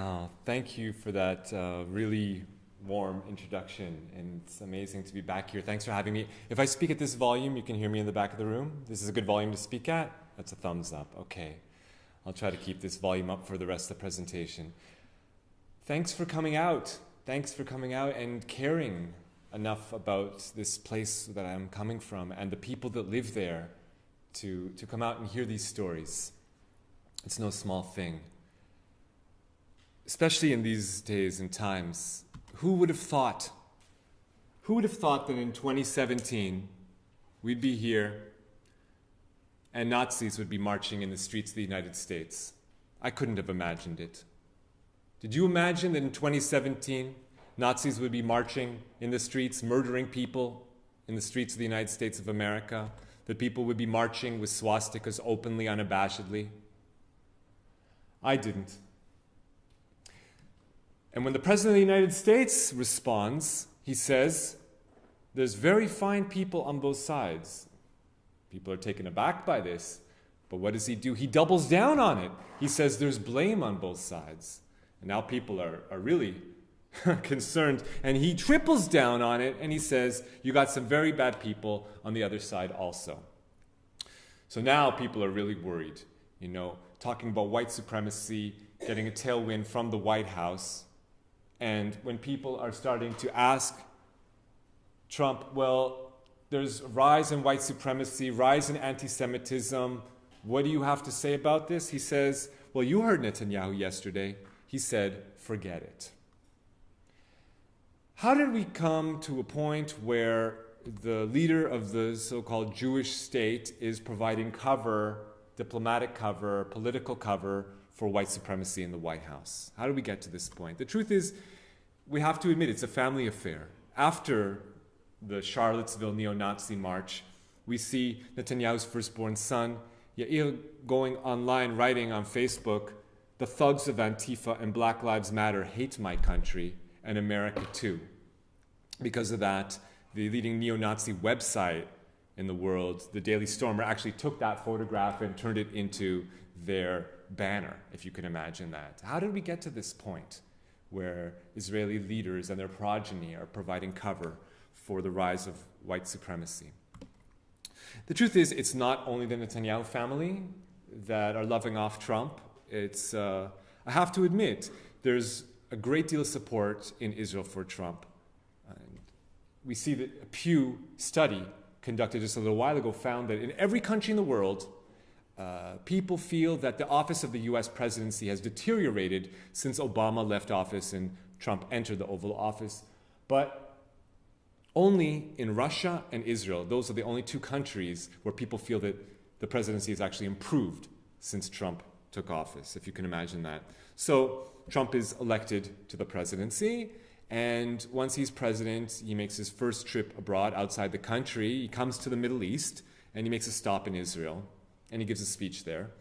Oh, thank you for that really warm introduction, and it's amazing to be back here. Thanks for having me. If I speak at this volume, you can hear me in the back of the room. This is a good volume to speak at? That's a thumbs up. Okay. I'll try to keep this volume up for the rest of the presentation. Thanks for coming out. Thanks for coming out and caring enough about this place that I'm coming from and the people that live there to come out and hear these stories. It's no small thing. Especially in these days and times, who would have thought that in 2017 we'd be here and Nazis would be marching in the streets of the United States? I couldn't have imagined it. Did you imagine that in 2017 Nazis would be marching in the streets, murdering people in the streets of the United States of America? That people would be marching with swastikas openly, unabashedly? I didn't. And when the President of the United States responds, he says, there's very fine people on both sides. People are taken aback by this. But what does he do? He doubles down on it. He says there's blame on both sides. And now people are really concerned. And he triples down on it and he says, you got some very bad people on the other side also. So now people are really worried, talking about white supremacy, getting a tailwind from the White House. And when people are starting to ask Trump, well, there's a rise in white supremacy, rise in anti-Semitism. What do you have to say about this? He says, well, you heard Netanyahu yesterday. He said, forget it. How did we come to a point where the leader of the so-called Jewish state is providing cover, diplomatic cover, political cover for white supremacy in the White House? How did we get to this point? The truth is, we have to admit it's a family affair. After the Charlottesville neo-Nazi march, we see Netanyahu's firstborn son, Yair, going online, writing on Facebook, the thugs of Antifa and Black Lives Matter hate my country and America too. Because of that, the leading neo-Nazi website in the world, the Daily Stormer, actually took that photograph and turned it into their banner, if you can imagine that. How did we get to this point where Israeli leaders and their progeny are providing cover for the rise of white supremacy? The truth is, it's not only the Netanyahu family that are loving off Trump. I have to admit, there's a great deal of support in Israel for Trump. And we see that a Pew study conducted just a little while ago found that in every country in the world, people feel that the office of the U.S. presidency has deteriorated since Obama left office and Trump entered the Oval Office. But only in Russia and Israel, those are the only two countries where people feel that the presidency has actually improved since Trump took office, if you can imagine that. So Trump is elected to the presidency, and once he's president, he makes his first trip abroad outside the country. He comes to the Middle East, and he makes a stop in Israel. And he gives a speech there.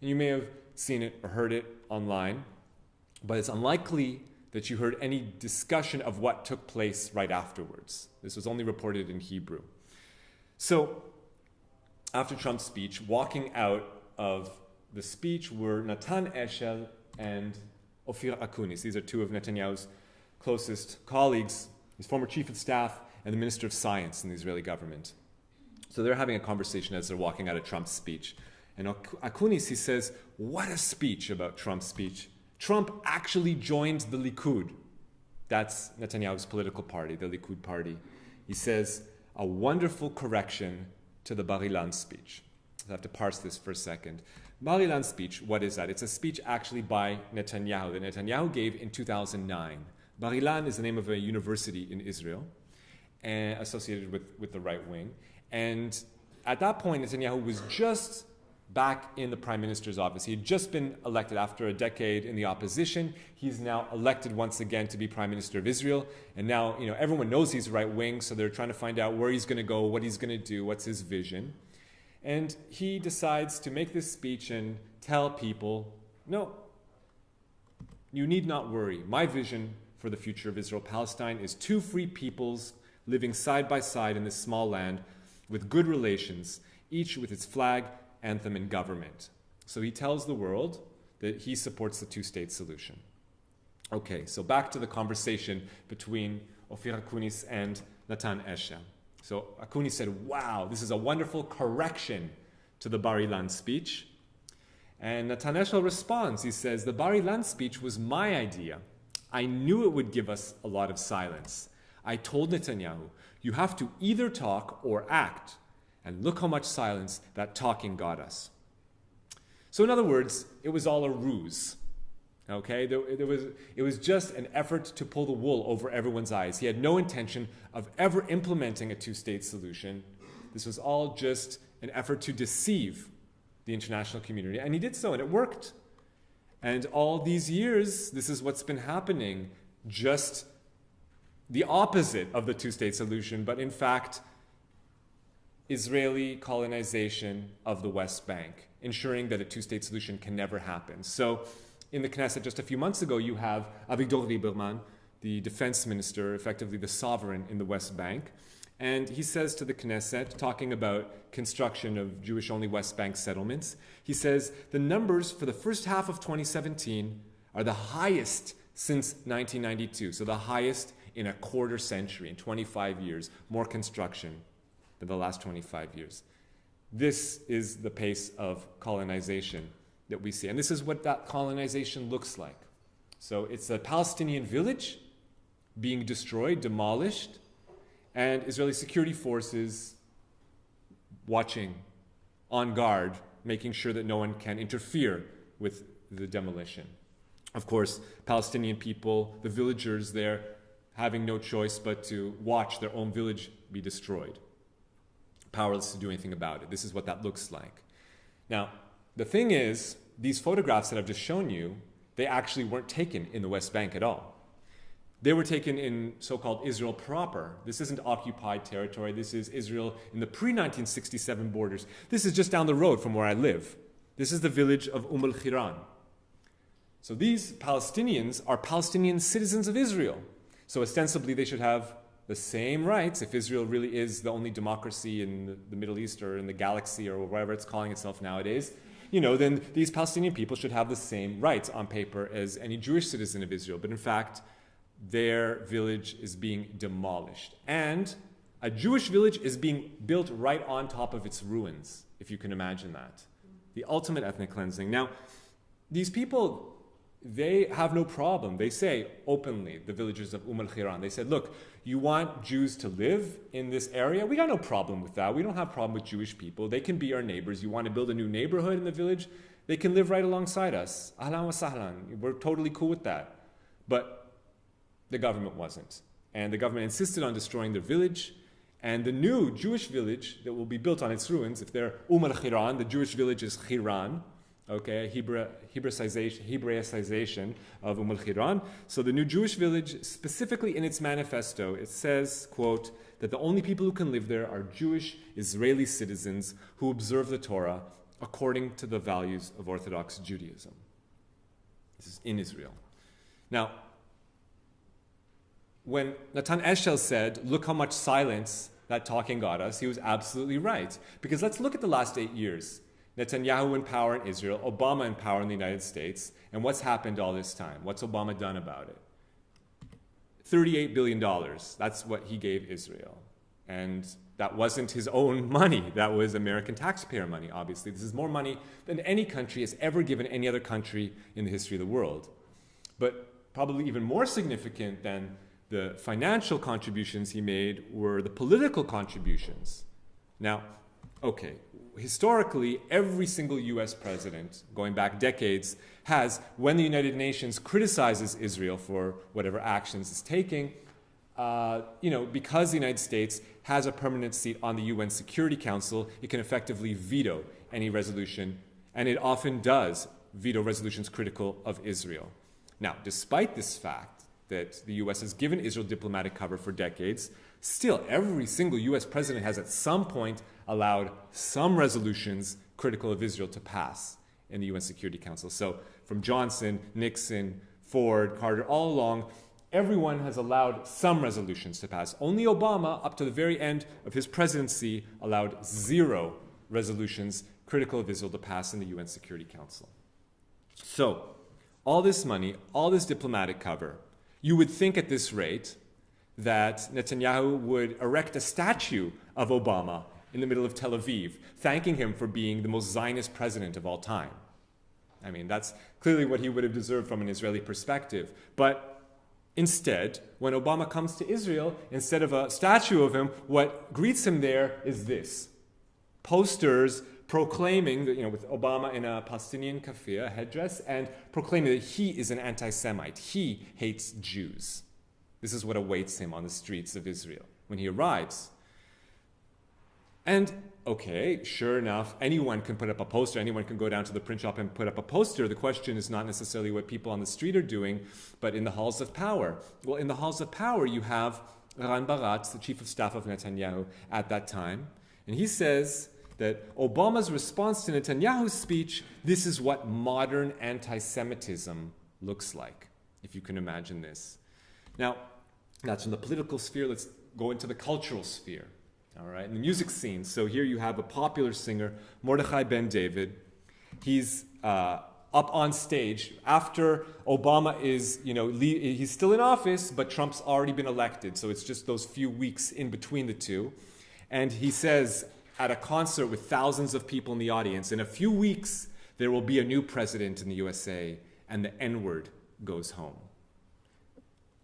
And you may have seen it or heard it online, but it's unlikely that you heard any discussion of what took place right afterwards. This was only reported in Hebrew. So, after Trump's speech, walking out of the speech were Natan Eshel and Ophir Akunis. These are two of Netanyahu's closest colleagues, his former chief of staff and the minister of science in the Israeli government. So they're having a conversation as they're walking out of Trump's speech. And Akunis, he says, what a speech about Trump's speech. Trump actually joined the Likud. That's Netanyahu's political party, the Likud party. He says, a wonderful correction to the Bar-Ilan speech. I have to parse this for a second. Bar-Ilan speech, what is that? It's a speech actually by Netanyahu that Netanyahu gave in 2009. Bar-Ilan is the name of a university in Israel associated with the right wing. And at that point, Netanyahu was just back in the prime minister's office. He had just been elected after a decade in the opposition. He's now elected once again to be prime minister of Israel. And now, everyone knows he's right wing, so they're trying to find out where he's going to go, what he's going to do, what's his vision. And he decides to make this speech and tell people, no, you need not worry. My vision for the future of Israel-Palestine is two free peoples living side by side in this small land with good relations, each with its flag, anthem, and government. So he tells the world that he supports the two-state solution. Okay, so back to the conversation between Ophir Akunis and Natan Eshel. So Akunis said, wow, this is a wonderful correction to the Bar Ilan speech. And Natan Eshel responds, he says, the Bar Ilan speech was my idea. I knew it would give us a lot of silence. I told Netanyahu, you have to either talk or act. And look how much silence that talking got us. So in other words, it was all a ruse. Okay, it was just an effort to pull the wool over everyone's eyes. He had no intention of ever implementing a two-state solution. This was all just an effort to deceive the international community. And he did so, and it worked. And all these years, this is what's been happening, just the opposite of the two-state solution, but in fact, Israeli colonization of the West Bank, ensuring that a two-state solution can never happen. So in the Knesset just a few months ago, you have Avigdor Lieberman, the defense minister, effectively the sovereign in the West Bank. And he says to the Knesset, talking about construction of Jewish-only West Bank settlements, he says, the numbers for the first half of 2017 are the highest since 1992. So the highest in a quarter century, in 25 years, more construction than the last 25 years. This is the pace of colonization that we see. And this is what that colonization looks like. So it's a Palestinian village being destroyed, demolished, and Israeli security forces watching, on guard, making sure that no one can interfere with the demolition. Of course, Palestinian people, the villagers there, having no choice but to watch their own village be destroyed, powerless to do anything about it. This is what that looks like. Now, the thing is, these photographs that I've just shown you, they actually weren't taken in the West Bank at all. They were taken in so-called Israel proper. This isn't occupied territory. This is Israel in the pre-1967 borders. This is just down the road from where I live. This is the village of al-Khiran. So these Palestinians are Palestinian citizens of Israel. So ostensibly they should have the same rights, if Israel really is the only democracy in the Middle East or in the galaxy or wherever it's calling itself nowadays, then these Palestinian people should have the same rights on paper as any Jewish citizen of Israel. But in fact, their village is being demolished. And a Jewish village is being built right on top of its ruins, if you can imagine that. The ultimate ethnic cleansing. Now, these people, they have no problem. They say openly, the villagers of al-Khiran, they said, look, you want Jews to live in this area? We got no problem with that. We don't have a problem with Jewish people. They can be our neighbors. You want to build a new neighborhood in the village? They can live right alongside us. Ahlan wa sahlan. We're totally cool with that. But the government wasn't. And the government insisted on destroying their village. And the new Jewish village that will be built on its ruins, if they're al-Khiran, the Jewish village is Khiran, okay, Hebraicization of al-Khiran. So the new Jewish village, specifically in its manifesto, it says, quote, that the only people who can live there are Jewish Israeli citizens who observe the Torah according to the values of Orthodox Judaism. This is in Israel. Now, when Natan Eshel said, look how much silence that talking got us, he was absolutely right. Because let's look at the last 8 years. Netanyahu in power in Israel, Obama in power in the United States, and what's happened all this time? What's Obama done about it? $38 billion. That's what he gave Israel. And that wasn't his own money. That was American taxpayer money, obviously. This is more money than any country has ever given any other country in the history of the world. But probably even more significant than the financial contributions he made were the political contributions. Now, okay, historically, every single U.S. president, going back decades, has, when the United Nations criticizes Israel for whatever actions it's taking, because the United States has a permanent seat on the UN Security Council, it can effectively veto any resolution, and it often does veto resolutions critical of Israel. Now, despite this fact, that the U.S. has given Israel diplomatic cover for decades, still every single U.S. president has at some point allowed some resolutions critical of Israel to pass in the UN Security Council. So from Johnson, Nixon, Ford, Carter, all along, everyone has allowed some resolutions to pass. Only Obama, up to the very end of his presidency, allowed 0 resolutions critical of Israel to pass in the UN Security Council. So all this money, all this diplomatic cover. You would think at this rate that Netanyahu would erect a statue of Obama in the middle of Tel Aviv, thanking him for being the most Zionist president of all time. I mean, that's clearly what he would have deserved from an Israeli perspective. But instead, when Obama comes to Israel, instead of a statue of him, what greets him there is this: posters proclaiming that, with Obama in a Palestinian keffiyeh, a headdress, and proclaiming that he is an anti-Semite. He hates Jews. This is what awaits him on the streets of Israel when he arrives. And, okay, sure enough, anyone can put up a poster. Anyone can go down to the print shop and put up a poster. The question is not necessarily what people on the street are doing, but in the halls of power. Well, in the halls of power, you have Ran Baratz, the chief of staff of Netanyahu at that time, and he says that Obama's response to Netanyahu's speech, this is what modern anti-Semitism looks like, if you can imagine this. Now, that's from the political sphere. Let's go into the cultural sphere, all right, in the music scene. So here you have a popular singer, Mordechai Ben David. He's up on stage after Obama is, he's still in office, but Trump's already been elected. So it's just those few weeks in between the two. And he says, at a concert with thousands of people in the audience, in a few weeks, there will be a new president in the USA, and the N-word goes home.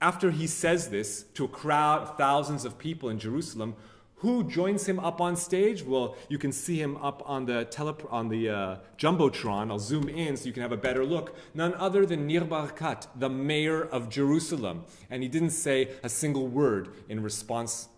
After he says this to a crowd of thousands of people in Jerusalem, who joins him up on stage? Well, you can see him up on the Jumbotron. I'll zoom in so you can have a better look. None other than Nir Barkat, the mayor of Jerusalem. And he didn't say a single word in response.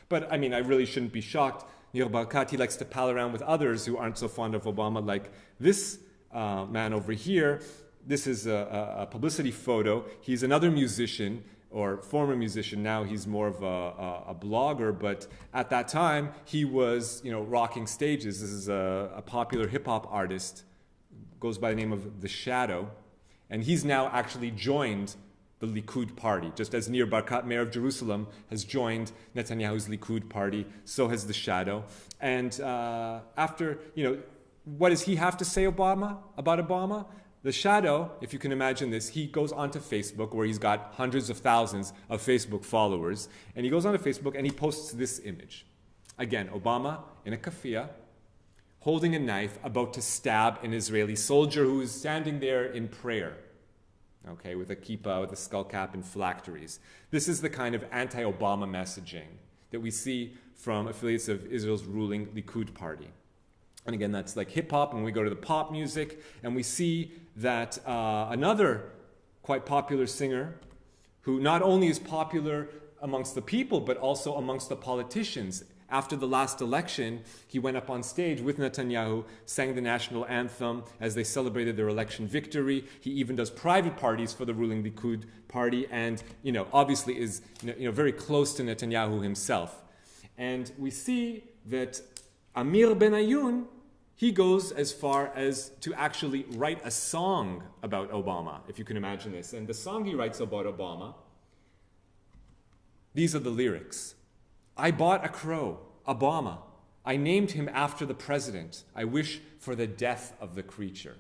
But, I really shouldn't be shocked. Nir Barkat, he likes to pal around with others who aren't so fond of Obama, like this man over here. This is a publicity photo. He's another musician, or former musician. Now he's more of a blogger, but at that time he was, rocking stages. This is a popular hip-hop artist, goes by the name of The Shadow, and he's now actually joined the Likud party. Just as Nir Barkat, mayor of Jerusalem, has joined Netanyahu's Likud party, so has The Shadow. And after, what does he have to say about Obama? The Shadow, if you can imagine this, he goes onto Facebook, where he's got hundreds of thousands of Facebook followers, and he goes onto Facebook and he posts this image. Again, Obama in a keffiyeh, holding a knife, about to stab an Israeli soldier who is standing there in prayer, okay, with a kippah, with a skull cap and phylacteries. This is the kind of anti-Obama messaging that we see from affiliates of Israel's ruling Likud party. And again, that's like hip-hop, and we go to the pop music, and we see that another quite popular singer, who not only is popular amongst the people, but also amongst the politicians. After the last election, he went up on stage with Netanyahu, sang the national anthem as they celebrated their election victory. He even does private parties for the ruling Likud party, and obviously is very close to Netanyahu himself. And we see that Amir Benayoun, he goes as far as to actually write a song about Obama, if you can imagine this. And the song he writes about Obama, these are the lyrics. I bought a crow, Obama. I named him after the president. I wish for the death of the creature.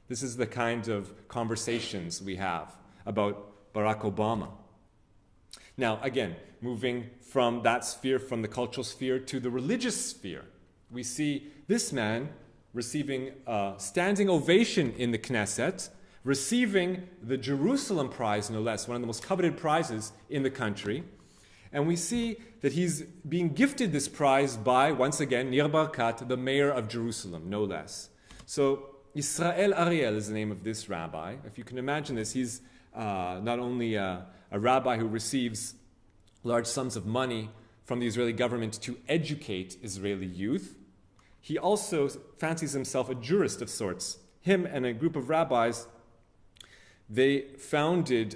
This is the kind of conversations we have about Barack Obama. Now, again, moving from that sphere, from the cultural sphere to the religious sphere, we see this man receiving a standing ovation in the Knesset, receiving the Jerusalem Prize, no less, one of the most coveted prizes in the country. And we see that he's being gifted this prize by, once again, Nir Barkat, the mayor of Jerusalem, no less. So Israel Ariel is the name of this rabbi. If you can imagine this, he's not only a rabbi who receives large sums of money from the Israeli government to educate Israeli youth, he also fancies himself a jurist of sorts. Him and a group of rabbis, they founded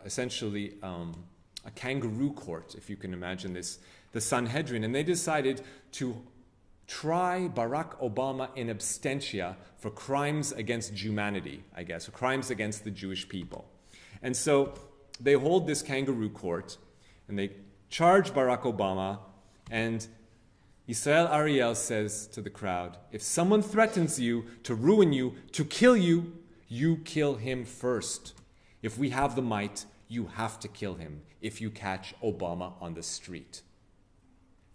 essentially a kangaroo court, if you can imagine this, the Sanhedrin, and they decided to try Barack Obama in absentia for crimes against humanity, I guess, or crimes against the Jewish people. And so they hold this kangaroo court, and they charge Barack Obama, and Israel Ariel says to the crowd, if someone threatens you to ruin you, to kill you, you kill him first. If we have the might, you have to kill him if you catch Obama on the street.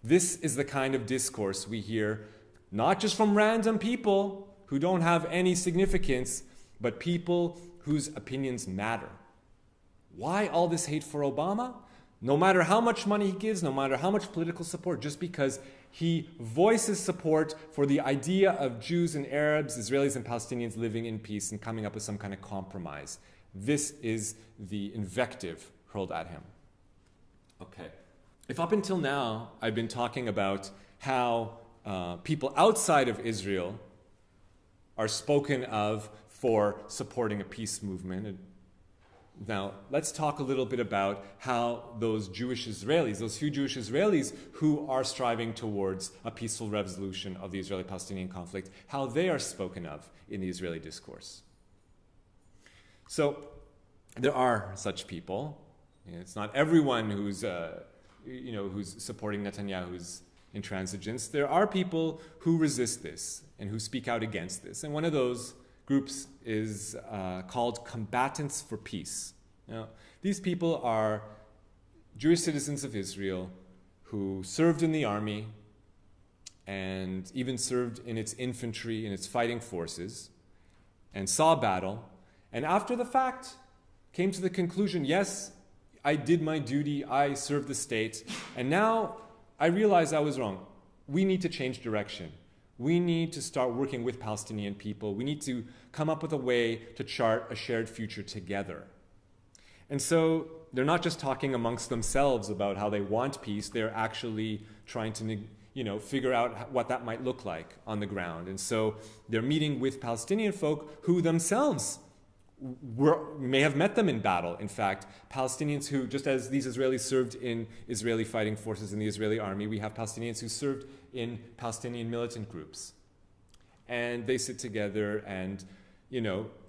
This is the kind of discourse we hear not just from random people who don't have any significance, but people whose opinions matter. Why all this hate for Obama? No matter how much money he gives, no matter how much political support, just because he voices support for the idea of Jews and Arabs, Israelis and Palestinians living in peace and coming up with some kind of compromise. This is the invective hurled at him. Okay. If up until now I've been talking about how people outside of Israel are spoken of for supporting a peace movement, now let's talk a little bit about how those Jewish Israelis, those few Jewish Israelis who are striving towards a peaceful resolution of the Israeli-Palestinian conflict, how they are spoken of in the Israeli discourse. So there are such people. It's not everyone who's supporting Netanyahu's intransigence. There are people who resist this and who speak out against this. And one of those groups is called Combatants for Peace. Now, these people are Jewish citizens of Israel who served in the army and even served in its infantry, in its fighting forces, and saw battle. And after the fact, came to the conclusion, yes, I did my duty, I served the state, and now I realize I was wrong. We need to change direction. We need to start working with Palestinian people. We need to come up with a way to chart a shared future together. And so they're not just talking amongst themselves about how they want peace, they're actually trying to figure out what that might look like on the ground. And so they're meeting with Palestinian folk who themselves may have met them in battle. In fact, Palestinians who, just as these Israelis served in Israeli fighting forces in the Israeli army, we have Palestinians who served in Palestinian militant groups. And they sit together and,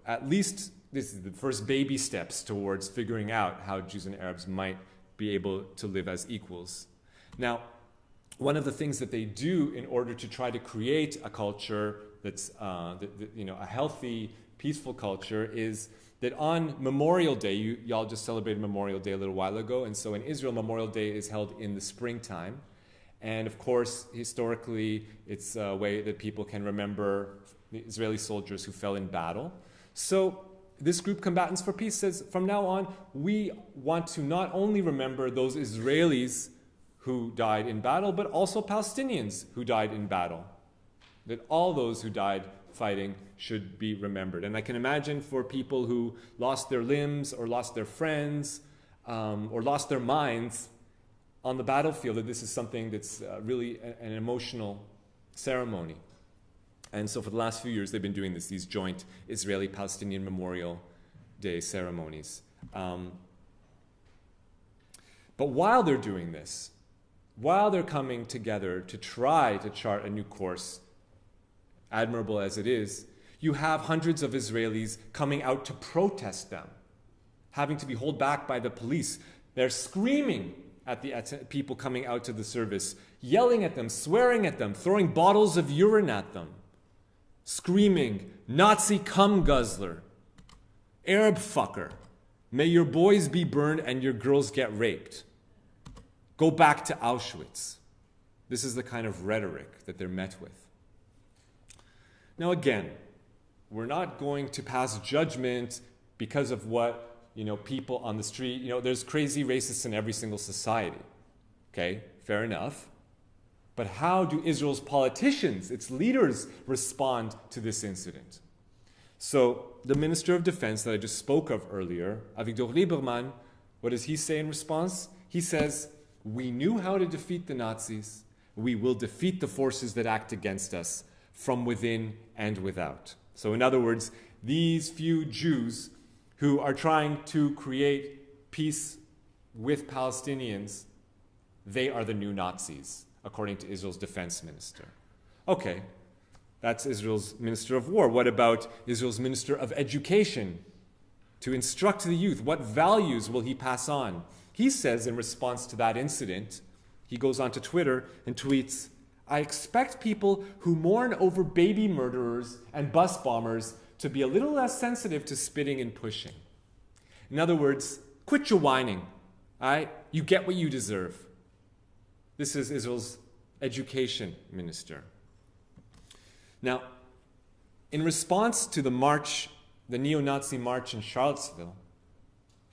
at least this is the first baby steps towards figuring out how Jews and Arabs might be able to live as equals. Now, one of the things that they do in order to try to create a culture that's, a healthy, peaceful culture is that on Memorial Day, y'all just celebrated Memorial Day a little while ago, and so in Israel, Memorial Day is held in the springtime. And of course, historically, it's a way that people can remember the Israeli soldiers who fell in battle. So this group, Combatants for Peace, says from now on, we want to not only remember those Israelis who died in battle, but also Palestinians who died in battle. That all those who died fighting should be remembered. And I can imagine for people who lost their limbs or lost their friends or lost their minds on the battlefield, that this is something that's really an emotional ceremony. And so for the last few years, they've been doing these joint Israeli-Palestinian Memorial Day ceremonies. But while they're doing this, while they're coming together to try to chart a new course, admirable as it is, you have hundreds of Israelis coming out to protest them, having to be held back by the police. They're screaming at the people coming out to the service, yelling at them, swearing at them, throwing bottles of urine at them, screaming, "Nazi cum guzzler, Arab fucker, may your boys be burned and your girls get raped. Go back to Auschwitz." This is the kind of rhetoric that they're met with. Now again, we're not going to pass judgment because of what, people on the street, there's crazy racists in every single society. Okay, fair enough. But how do Israel's politicians, its leaders, respond to this incident? So the Minister of Defense that I just spoke of earlier, Avigdor Lieberman, what does he say in response? He says, "We knew how to defeat the Nazis. We will defeat the forces that act against us, from within and without." So in other words, these few Jews who are trying to create peace with Palestinians, they are the new Nazis, according to Israel's defense minister. Okay, that's Israel's minister of war. What about Israel's minister of education? To instruct the youth, what values will he pass on? He says in response to that incident, he goes onto Twitter and tweets, I expect people who mourn over baby murderers and bus bombers to be a little less sensitive to spitting and pushing. In other words, quit your whining. All right? You get what you deserve. This is Israel's education minister. Now, in response to the march, the neo-Nazi march in Charlottesville,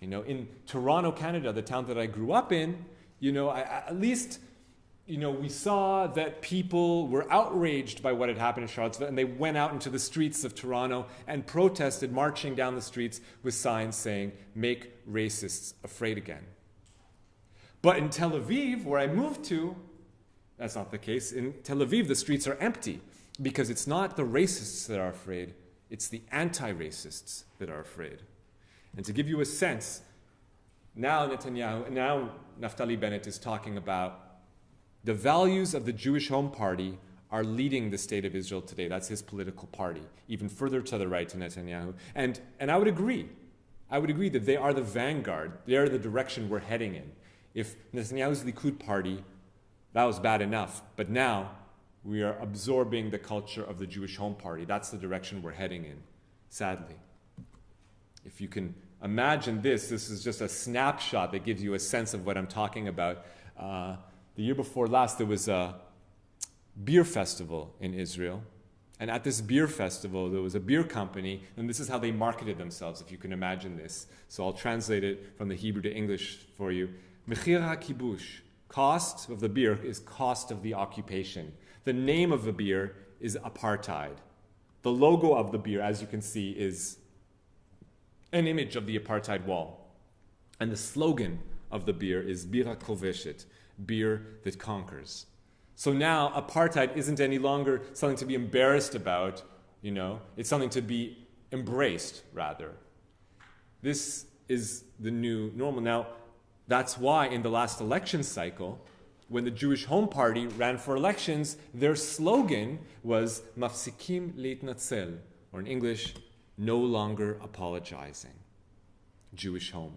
in Toronto, Canada, the town that I grew up in, at least we saw that people were outraged by what had happened in Charlottesville, and they went out into the streets of Toronto and protested, marching down the streets with signs saying, "Make racists afraid again." But in Tel Aviv, where I moved to, that's not the case. In Tel Aviv, the streets are empty because it's not the racists that are afraid, it's the anti-racists that are afraid. And to give you a sense, now Naftali Bennett is talking about the values of the Jewish Home Party are leading the state of Israel today. That's his political party, even further to the right to Netanyahu. And I would agree. I would agree that they are the vanguard. They are the direction we're heading in. If Netanyahu's Likud party, that was bad enough. But now we are absorbing the culture of the Jewish Home Party. That's the direction we're heading in, sadly. If you can imagine this is just a snapshot that gives you a sense of what I'm talking about. The year before last, there was a beer festival in Israel. And at this beer festival, there was a beer company, and this is how they marketed themselves, if you can imagine this. So I'll translate it from the Hebrew to English for you. Mechir HaKibush, cost of the beer is cost of the occupation. The name of the beer is apartheid. The logo of the beer, as you can see, is an image of the apartheid wall. And the slogan of the beer is Bira Koveshet, beer that conquers. So now apartheid isn't any longer something to be embarrassed about, it's something to be embraced, rather. This is the new normal. Now, that's why in the last election cycle, when the Jewish Home Party ran for elections, their slogan was Mafsikim Leitnatzel, or in English, no longer apologizing. Jewish Home.